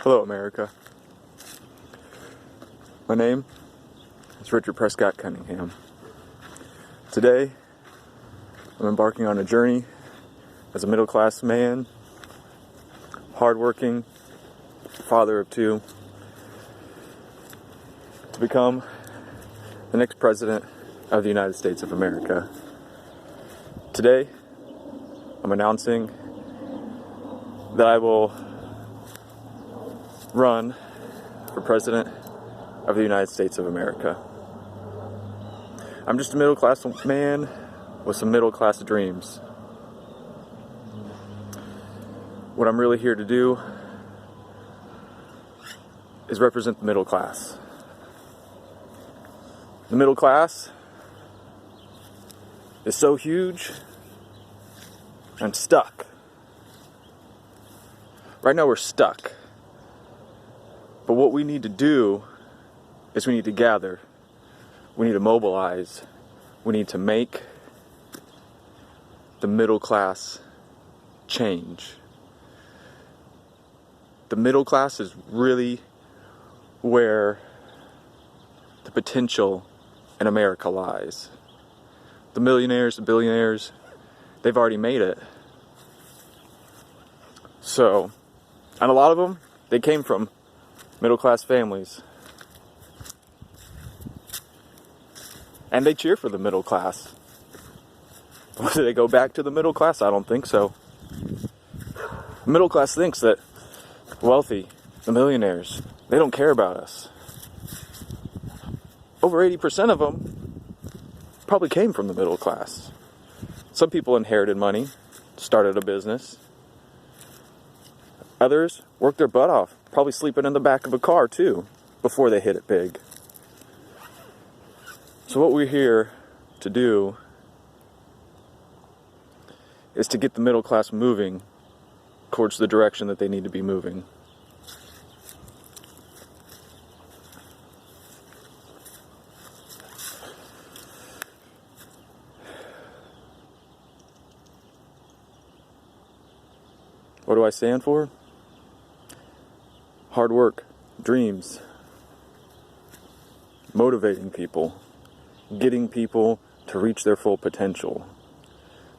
Hello, America. My name is Richard Prescott Cunningham. Today, I'm embarking on a journey as a middle-class man, hardworking, father of two, to become the next president of the United States of America. Today, I'm announcing that I will run for president of the United States of America. I'm just a middle-class man with some middle-class dreams. What I'm really here to do is represent the middle class. The middle class is so huge and stuck. Right now we're stuck. But what we need to do is we need to gather. We need to mobilize. We need to make the middle class change. The middle class is really where the potential in America lies. The millionaires, the billionaires, they've already made it. So, and a lot of them, they came from middle-class families. And they cheer for the middle class. Do they go back to the middle class? I don't think so. The middle class thinks that wealthy, the millionaires, they don't care about us. Over 80% of them probably came from the middle class. Some people inherited money, started a business. Others worked their butt off, probably sleeping in the back of a car too, before they hit it big. So what we're here to do is to get the middle class moving towards the direction that they need to be moving. What do I stand for? Hard work, dreams, motivating people, getting people to reach their full potential,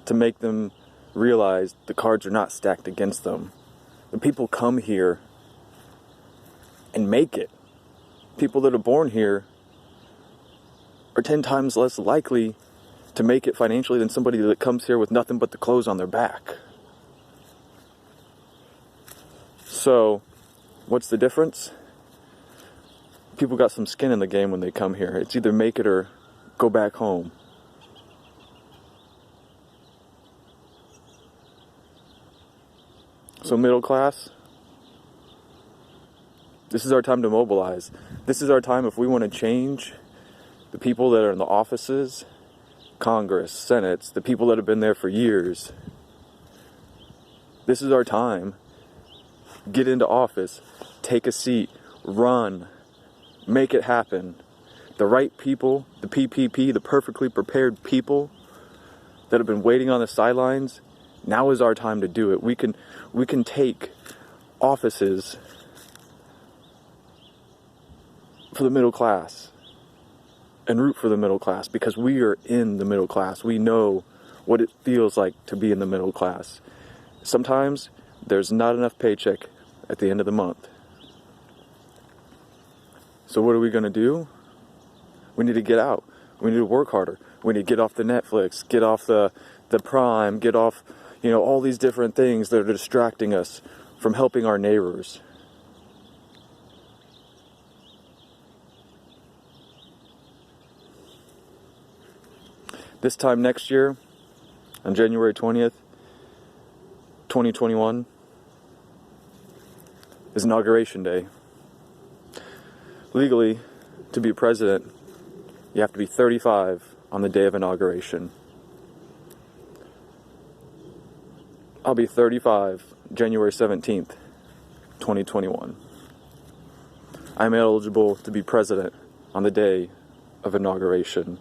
to make them realize the cards are not stacked against them. The people come here and make it. People that are born here are 10 times less likely to make it financially than somebody that comes here with nothing but the clothes on their back. So, what's the difference? People got some skin in the game when they come here. It's either make it or go back home. So middle class, this is our time to mobilize. This is our time if we want to change the people that are in the offices, Congress, Senates, the people that have been there for years. This is our time. Get into office, take a seat, run, make it happen. The right people, the PPP, the perfectly prepared people that have been waiting on the sidelines, now is our time to do it. We can take offices for the middle class and root for the middle class because we are in the middle class. We know what it feels like to be in the middle class. Sometimes there's not enough paycheck at the end of the month. So what are we going to do? We need to get out. We need to work harder. We need to get off the Netflix, get off the Prime, get off, all these different things that are distracting us from helping our neighbors. This time next year, on January 20th, 2021, is Inauguration Day. Legally, to be president, you have to be 35 on the day of inauguration. I'll be 35 January 17th, 2021. I'm eligible to be president on the day of inauguration.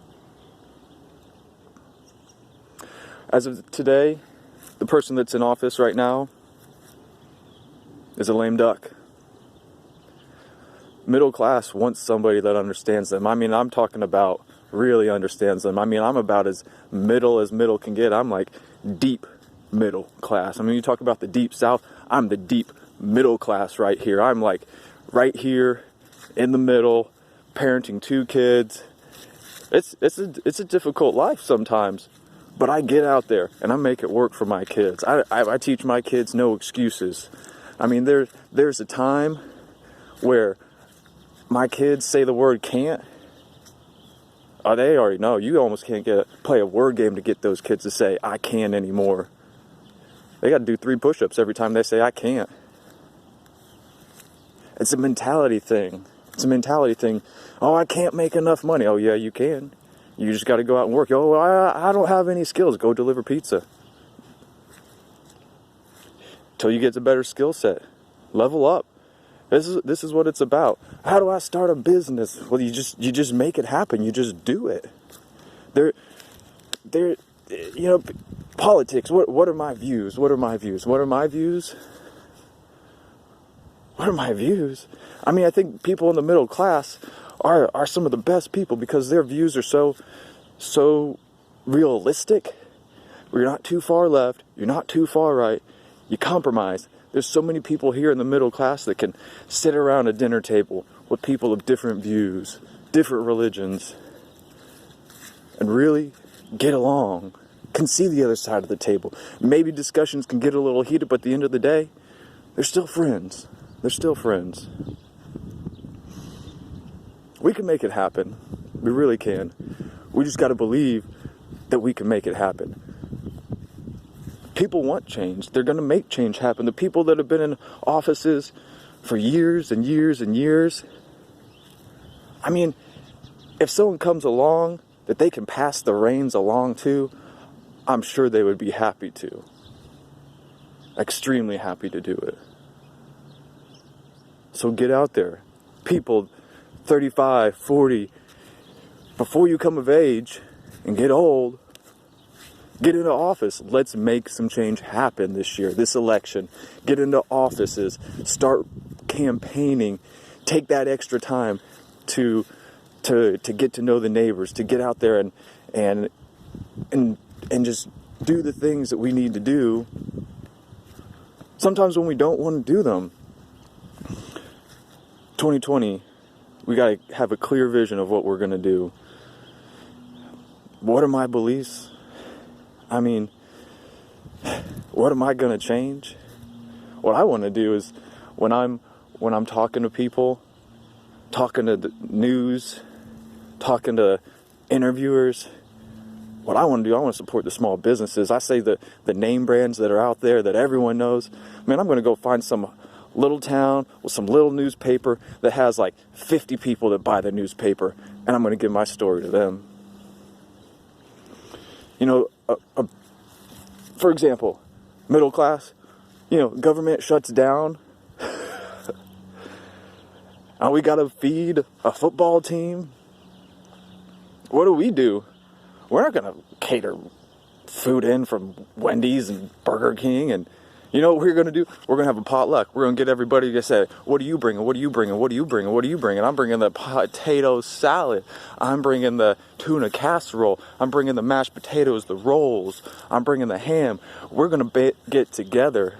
As of today, the person that's in office right now is a lame duck. Middle class wants somebody that understands them. I mean, I'm talking about really understands them. I mean, I'm about as middle can get. I'm like deep middle class. I mean, you talk about the deep South, I'm the deep middle class right here. I'm like right here in the middle, parenting 2 kids. It's a difficult life sometimes, but I get out there and I make it work for my kids. I teach my kids no excuses. I mean, there's a time where my kids say the word can't. Oh, they already know. You almost can't play a word game to get those kids to say I can anymore. They got to do 3 push-ups every time they say I can't. It's a mentality thing. Oh, I can't make enough money. Oh, yeah, you can. You just got to go out and work. Oh, I don't have any skills. Go deliver pizza. Till you get a better skill set. Level up. This is what it's about. How do I start a business? Well, you just make it happen. You just do it. Politics. What are my views? What are my views? I mean, I think people in the middle class are some of the best people because their views are so realistic. You're not too far left. You're not too far right. You compromise. There's so many people here in the middle class that can sit around a dinner table with people of different views, different religions, and really get along, can see the other side of the table. Maybe discussions can get a little heated, but at the end of the day, they're still friends. We can make it happen. We really can. We just got to believe that we can make it happen. People want change. They're going to make change happen. The people that have been in offices for years and years and years. I mean, if someone comes along that they can pass the reins along to, I'm sure they would be happy to. Extremely happy to do it. So get out there. People 35, 40, before you come of age and get old, get into office. Let's make some change happen this year, this election. Get into offices. Start campaigning. Take that extra time to get to know the neighbors, to get out there and just do the things that we need to do. Sometimes when we don't want to do them. 2020, we got to have a clear vision of what we're going to do. What are my beliefs? I mean, what am I going to change? What I want to do is when I'm talking to people, talking to the news, talking to interviewers, what I want to do, I want to support the small businesses. I say the name brands that are out there that everyone knows. Man, I'm going to go find some little town with some little newspaper that has like 50 people that buy the newspaper, and I'm going to give my story to them. You know, for example, middle class, government shuts down, and we got to feed a football team. What do? We're not going to cater food in from Wendy's and Burger King. And you know what we're going to do? We're going to have a potluck. We're going to get everybody to say, what are you bringing? What are you bringing? What are you bringing? What are you bringing? I'm bringing the potato salad. I'm bringing the tuna casserole. I'm bringing the mashed potatoes, the rolls. I'm bringing the ham. We're going to get together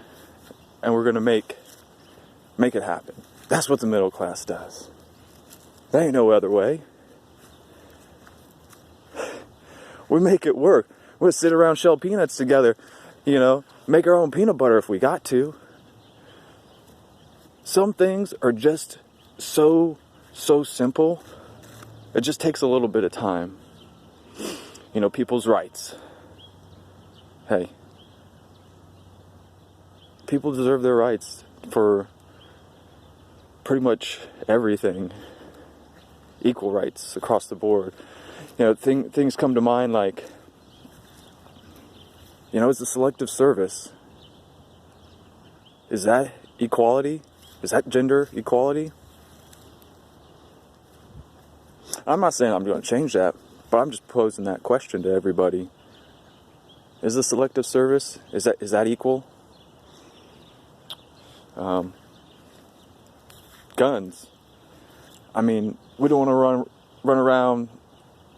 and we're going to make it happen. That's what the middle class does. There ain't no other way. We make it work. We'll sit around, shell peanuts together, make our own peanut butter if we got to. Some things are just so simple. It just takes a little bit of time. People's rights. Hey, people deserve their rights for pretty much everything. Equal rights across the board. Things come to mind like, is the selective service. Is that equality? Is that gender equality? I'm not saying I'm going to change that, but I'm just posing that question to everybody. Is the selective service, is that equal? Guns. I mean, we don't want to run around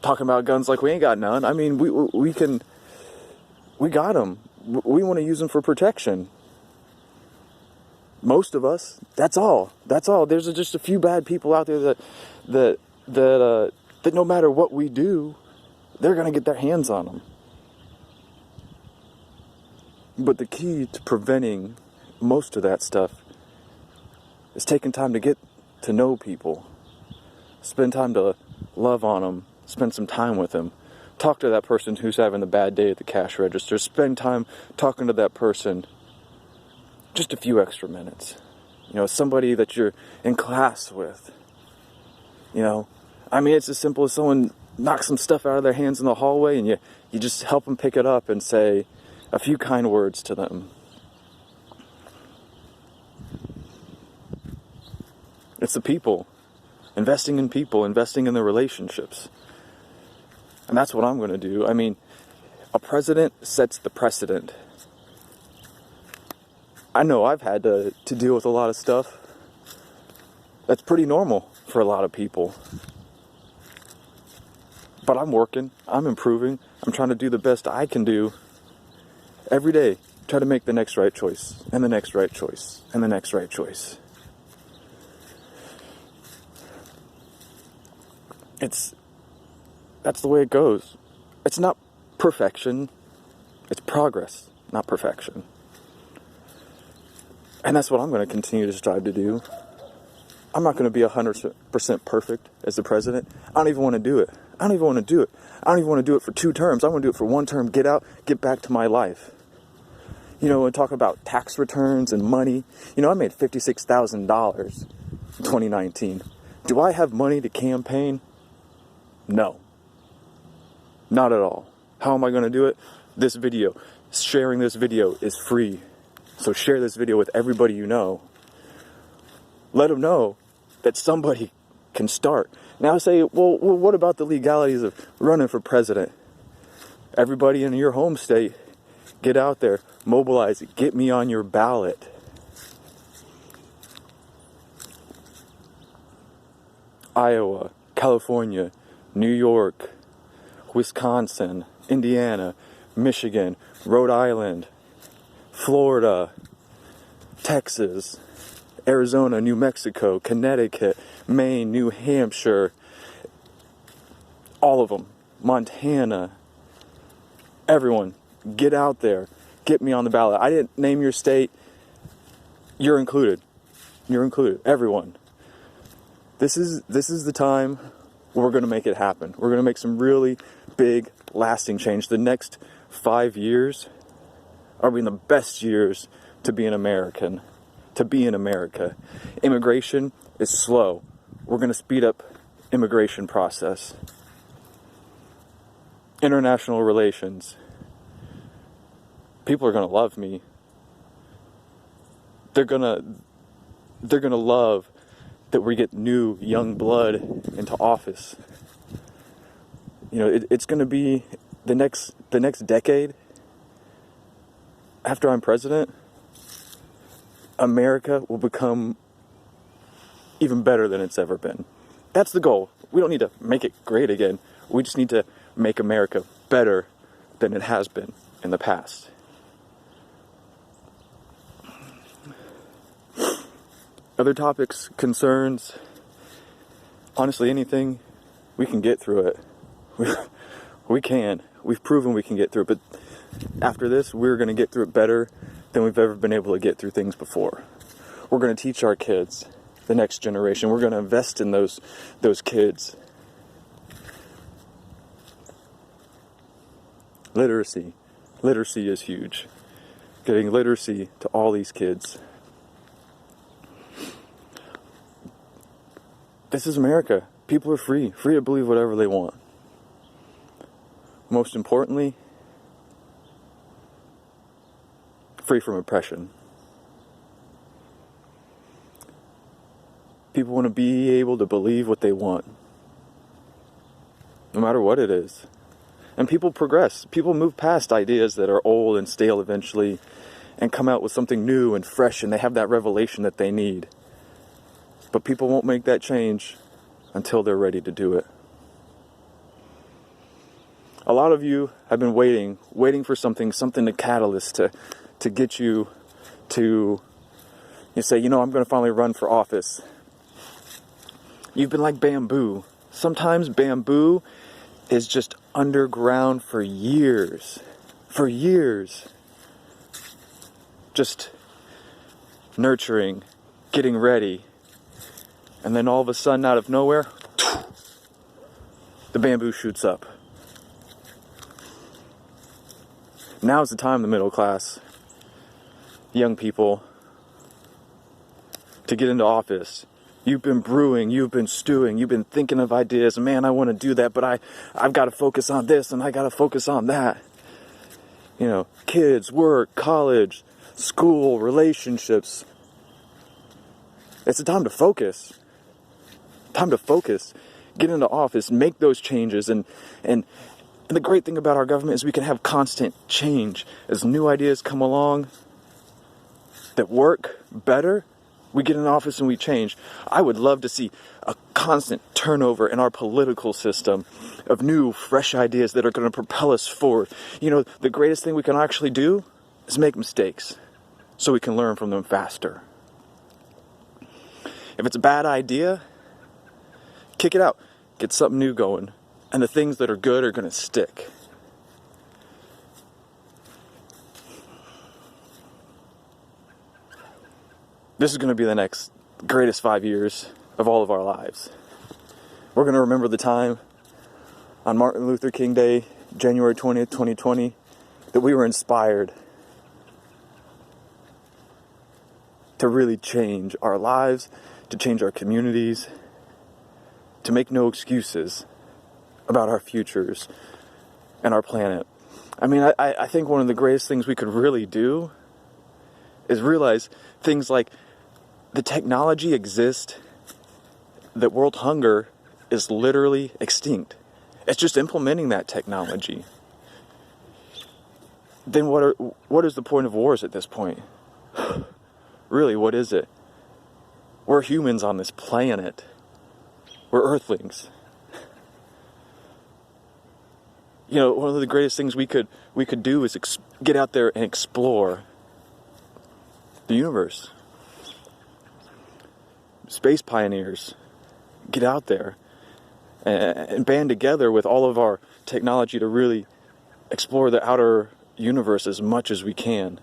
talking about guns like we ain't got none. I mean, we got them. We want to use them for protection. Most of us. That's all. There's just a few bad people out there that no matter what we do, they're gonna get their hands on them. But the key to preventing most of that stuff is taking time to get to know people. Spend time to love on them. Spend some time with them. Talk to that person who's having the bad day at the cash register. Spend time talking to that person. Just a few extra minutes. Somebody that you're in class with. I mean, it's as simple as someone knocks some stuff out of their hands in the hallway and you just help them pick it up and say a few kind words to them. It's the people. Investing in people, investing in the relationships. And that's what I'm going to do. I mean, a president sets the precedent. I know I've had to deal with a lot of stuff. That's pretty normal for a lot of people. But I'm working, I'm improving, I'm trying to do the best I can do every day. Try to make the next right choice, and the next right choice, and the next right choice. That's the way it goes. It's not perfection, it's progress, not perfection. And that's what I'm going to continue to strive to do. I'm not going to be 100% perfect as the president. I don't even want to do it. I don't even want to do it for 2 terms. I want to do it for 1 term, get out, get back to my life. And talk about tax returns and money. I made $56,000 in 2019. Do I have money to campaign? No. Not at all. How am I going to do it? Sharing this video is free. So share this video with everybody you know. Let them know that somebody can start. Now say, well, what about the legalities of running for president? Everybody in your home state, get out there, mobilize it, get me on your ballot. Iowa, California, New York, Wisconsin, Indiana, Michigan, Rhode Island, Florida, Texas, Arizona, New Mexico, Connecticut, Maine, New Hampshire, all of them, Montana, everyone, get out there, get me on the ballot. I didn't name your state, you're included, everyone. This is the time we're going to make it happen. We're going to make some really big, lasting change. The next 5 years are being the best years to be an American, to be in America. Immigration is slow. We're going to speed up immigration process. International relations. People are going to love me. They're going to love that we get new young blood into office. It's going to be the next decade after I'm president. America will become even better than it's ever been. That's the goal. We don't need to make it great again. We just need to make America better than it has been in the past. Other topics, concerns, honestly, anything, we can get through it. We can. We've proven we can get through it. But after this, we're going to get through it better than we've ever been able to get through things before. We're going to teach our kids, the next generation. We're going to invest in those kids. Literacy. Literacy is huge. Getting literacy to all these kids. This is America. People are free to believe whatever they want. Most importantly, free from oppression. People want to be able to believe what they want, no matter what it is. And people progress. People move past ideas that are old and stale eventually and come out with something new and fresh, and they have that revelation that they need. But people won't make that change until they're ready to do it. A lot of you have been waiting for something to catalyst to get you to, you say, I'm going to finally run for office. You've been like bamboo. Sometimes bamboo is just underground for years. For years. Just nurturing, getting ready. And then all of a sudden, out of nowhere, the bamboo shoots up. Now's the time, the middle class, young people, to get into office. You've been brewing, you've been stewing, you've been thinking of ideas. Man, I want to do that, but I've got to focus on this and I got to focus on that. Kids, work, college, school, relationships. It's a time to focus. Time to focus. Get into office, make those changes, and the great thing about our government is we can have constant change. As new ideas come along that work better, we get in office and we change. I would love to see a constant turnover in our political system of new, fresh ideas that are going to propel us forward. The greatest thing we can actually do is make mistakes so we can learn from them faster. If it's a bad idea, kick it out. Get something new going. And the things that are good are going to stick. This is going to be the next greatest 5 years of all of our lives. We're going to remember the time on Martin Luther King Day, January 20th, 2020, that we were inspired to really change our lives, to change our communities, to make no excuses about our futures and our planet. I think one of the greatest things we could really do is realize things like the technology exists, that world hunger is literally extinct. It's just implementing that technology. Then what is the point of wars at this point? Really, what is it? We're humans on this planet. We're earthlings. One of the greatest things we could do is get out there and explore the universe. Space pioneers, get out there and band together with all of our technology to really explore the outer universe as much as we can.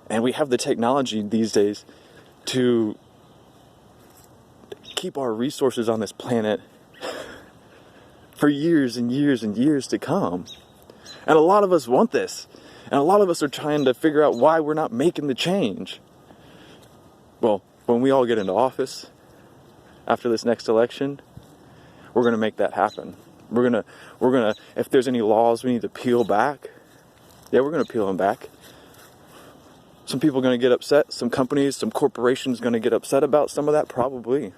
And we have the technology these days to keep our resources on this planet for years and years and years to come. And a lot of us want this. And a lot of us are trying to figure out why we're not making the change. Well, when we all get into office after this next election, we're going to make that happen. We're going to, if there's any laws we need to peel back, we're going to peel them back. Some people are going to get upset. Some companies, some corporations are going to get upset about some of that, probably.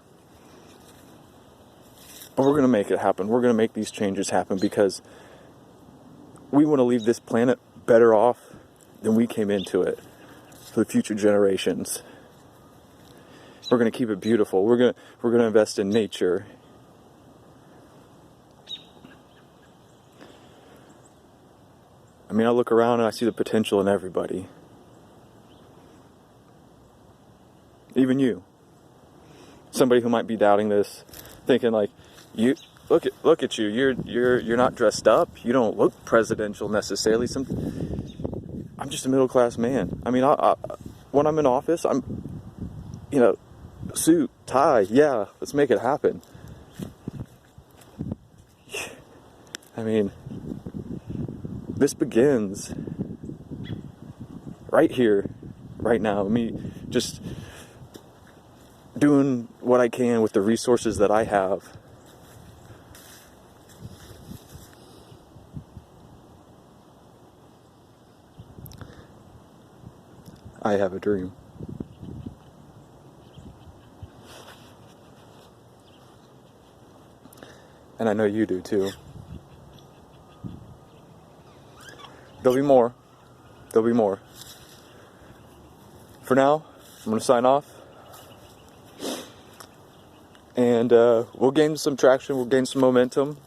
But we're going to make it happen. We're going to make these changes happen because we want to leave this planet better off than we came into it for the future generations. We're going to keep it beautiful. We're going to invest in nature. I look around and I see the potential in everybody. Even you. Somebody who might be doubting this, thinking like, you look at you. You're not dressed up. You don't look presidential necessarily. I'm just a middle class man. When I'm in office, I'm, suit, tie. Yeah, let's make it happen. This begins right here, right now. Me just doing what I can with the resources that I have. I have a dream. And I know you do too. There'll be more. There'll be more. For now, I'm going to sign off. And we'll gain some traction, we'll gain some momentum.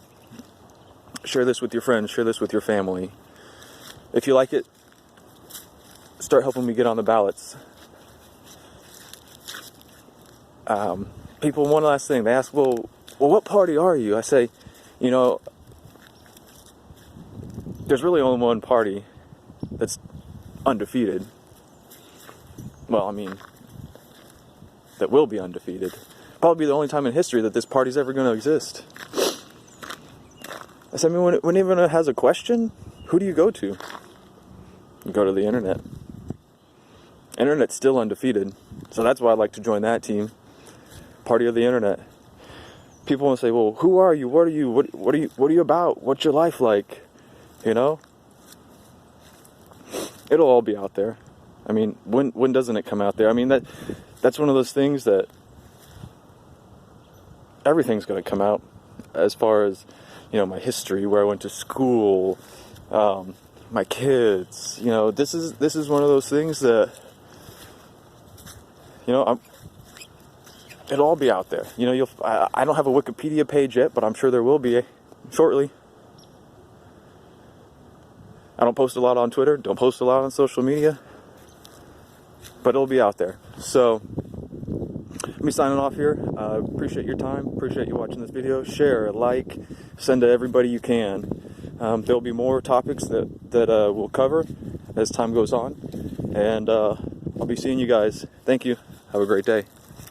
Share this with your friends, share this with your family. If you like it, start helping me get on the ballots. People, one last thing, they ask, well, what party are you? I say, you know, there's really only one party that's undefeated. Well, I mean, that will be undefeated. Probably the only time in history that this party's ever going to exist. I said, I mean, when anyone has a question, who do you go to? You go to the internet. Internet's still undefeated. So that's why I'd like to join that team. Party of the internet. People want to say, well, who are you? What are you? What are you about? What's your life like? You know? It'll all be out there. I mean, when doesn't it come out there? I mean, that's one of those things that everything's going to come out, as far as, you know, my history, where I went to school, my kids. You know, this is one of those things that, you know, it'll all be out there. You know, I don't have a Wikipedia page yet, but I'm sure there will be shortly. I don't post a lot on Twitter, don't post a lot on social media, but it'll be out there. So, me signing off here. Appreciate your time, appreciate you watching this video. Share, like, send to everybody you can. There'll be more topics that we'll cover as time goes on, and I'll be seeing you guys. Thank you. Have a great day.